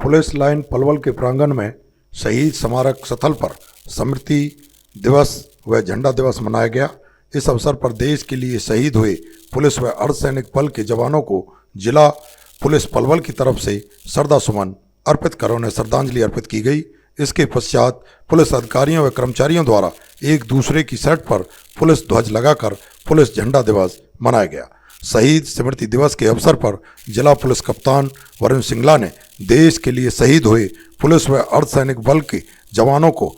Police line Palwal के प्रांगण में शहीद स्मारक स्थल पर स्मृति दिवस व झंडा दिवस मनाया गया। इस अवसर पर देश के लिए शहीद हुए पुलिस व अर्धसैनिक बल के जवानों को जिला पुलिस पलवल की तरफ से श्रद्धा सुमन अर्पित कर उन्हें श्रद्धांजलि अर्पित की गई। इसके पश्चात पुलिस अधिकारियों व कर्मचारियों द्वारा एक दूसरे की शर्ट पर पुलिस ध्वज लगाकर पुलिस झंडा दिवस मनाया गया। शहीद स्मृति दिवस के अवसर पर जिला पुलिस कप्तान वरुण सिंगला ने देश के लिए शहीद हुए पुलिस व अर्धसैनिक बल के जवानों को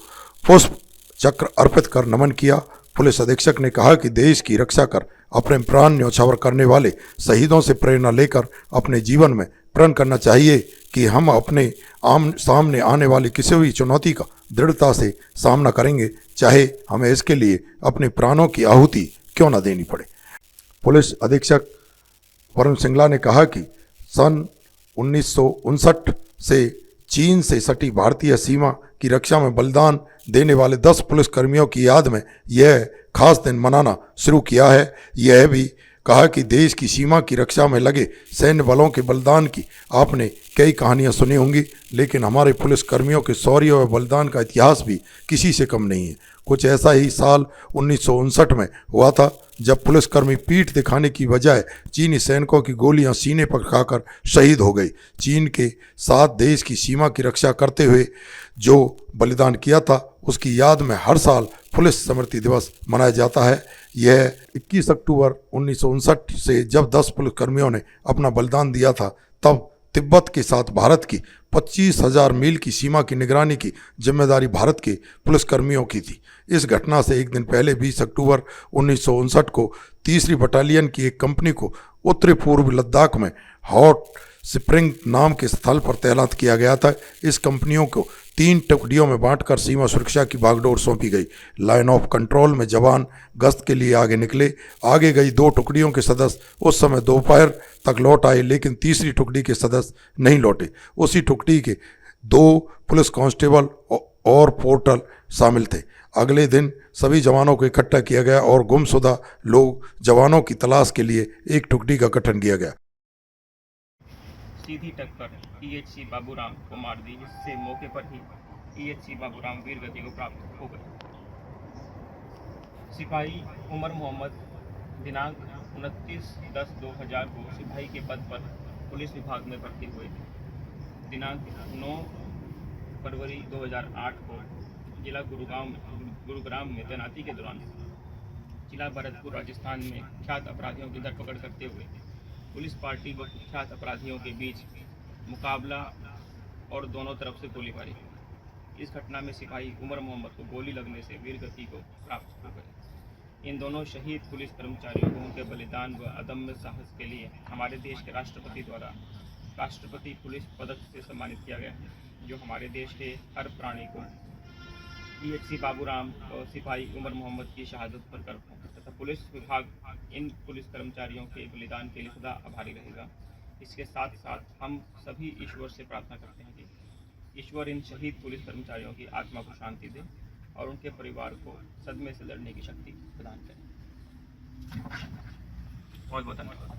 पुष्प चक्र अर्पित कर नमन किया। पुलिस अधीक्षक ने कहा कि देश की रक्षा कर अपने प्राण न्यौछावर करने वाले शहीदों से प्रेरणा लेकर अपने जीवन में प्रण करना चाहिए कि हम अपने सामने आने वाली किसी भी चुनौती का दृढ़ता से सामना करेंगे, चाहे हमें इसके लिए अपने प्राणों की आहुति क्यों न देनी पड़े। पुलिस अधीक्षक वरुण सिंगला ने कहा कि सन 1959 से चीन से सटी भारतीय सीमा की रक्षा में बलिदान देने वाले 10 पुलिसकर्मियों की याद में यह खास दिन मनाना शुरू किया है। यह भी कहा कि देश की सीमा की रक्षा में लगे सैन्य बलों के बलिदान की आपने कई कहानियां सुनी होंगी, लेकिन हमारे पुलिसकर्मियों के शौर्य व बलिदान का इतिहास भी किसी से कम नहीं है। कुछ ऐसा ही साल 1959 में हुआ था, जब पुलिसकर्मी पीठ दिखाने की बजाय चीनी सैनिकों की गोलियां सीने पर खाकर शहीद हो गई। चीन के साथ देश की सीमा की रक्षा करते हुए जो बलिदान किया था, उसकी याद में हर साल पुलिस स्मृति दिवस मनाया जाता है। यह 21 अक्टूबर 1959 से जब 10 पुलिसकर्मियों ने अपना बलिदान दिया था, तब तिब्बत के साथ भारत की 25,000 मील की सीमा की निगरानी की जिम्मेदारी भारत के पुलिसकर्मियों की थी। इस घटना से एक दिन पहले 20 अक्टूबर 1959 को 3री बटालियन की एक कंपनी को उत्तरी पूर्व लद्दाख में हॉट स्प्रिंग नाम के स्थल पर तैनात किया गया था। इस कंपनियों को 3 टुकड़ियों में बांटकर सीमा सुरक्षा की बागडोर सौंपी गई। लाइन ऑफ कंट्रोल में जवान गश्त के लिए आगे निकले। आगे गई 2 टुकड़ियों के सदस्य उस समय दोपहर तक लौट आए, लेकिन तीसरी टुकड़ी के सदस्य नहीं लौटे। उसी टुकड़ी के 2 पुलिस कांस्टेबल और पोर्टर शामिल थे। अगले दिन सभी जवानों को इकट्ठा किया गया और गुमशुदा लोग जवानों की तलाश के लिए एक टुकड़ी का गठन किया गया। सीधी टक्कर टीएचसी बाबूराम को मार दी, जिससे मौके पर ही टीएचसी बाबूराम वीर गति को प्राप्त हो गए। सिपाही उमर मोहम्मद दिनांक 29/10/2000 को सिपाही के पद पर पुलिस विभाग में भर्ती हुए थे। दिनांक 9 फरवरी 2008 को जिला गुरुग्राम में तैनाती के दौरान जिला भरतपुर राजस्थान में कुख्यात अपराधियों की धरपकड़ करते हुए पुलिस पार्टी व कुख्यात अपराधियों के बीच मुकाबला और दोनों तरफ से गोलीबारी हुई। इस घटना में सिपाही उमर मोहम्मद को गोली लगने से वीर गति को प्राप्त हो गई। इन दोनों शहीद पुलिस कर्मचारियों को उनके बलिदान व अदम्य साहस के लिए हमारे देश के राष्ट्रपति द्वारा राष्ट्रपति पुलिस पदक से सम्मानित किया गया है, जो हमारे देश के हर प्राणी को टीएचसी बाबूराम और सिपाही उमर मोहम्मद की शहादत पर गर्व है तथा पुलिस विभाग इन पुलिस कर्मचारियों के बलिदान के लिए सदा आभारी रहेगा। इसके साथ साथ हम सभी ईश्वर से प्रार्थना करते हैं कि ईश्वर इन शहीद पुलिस कर्मचारियों की आत्मा को शांति दे और उनके परिवार को सदमे से लड़ने की शक्ति प्रदान करें। बहुत बहुत धन्यवाद।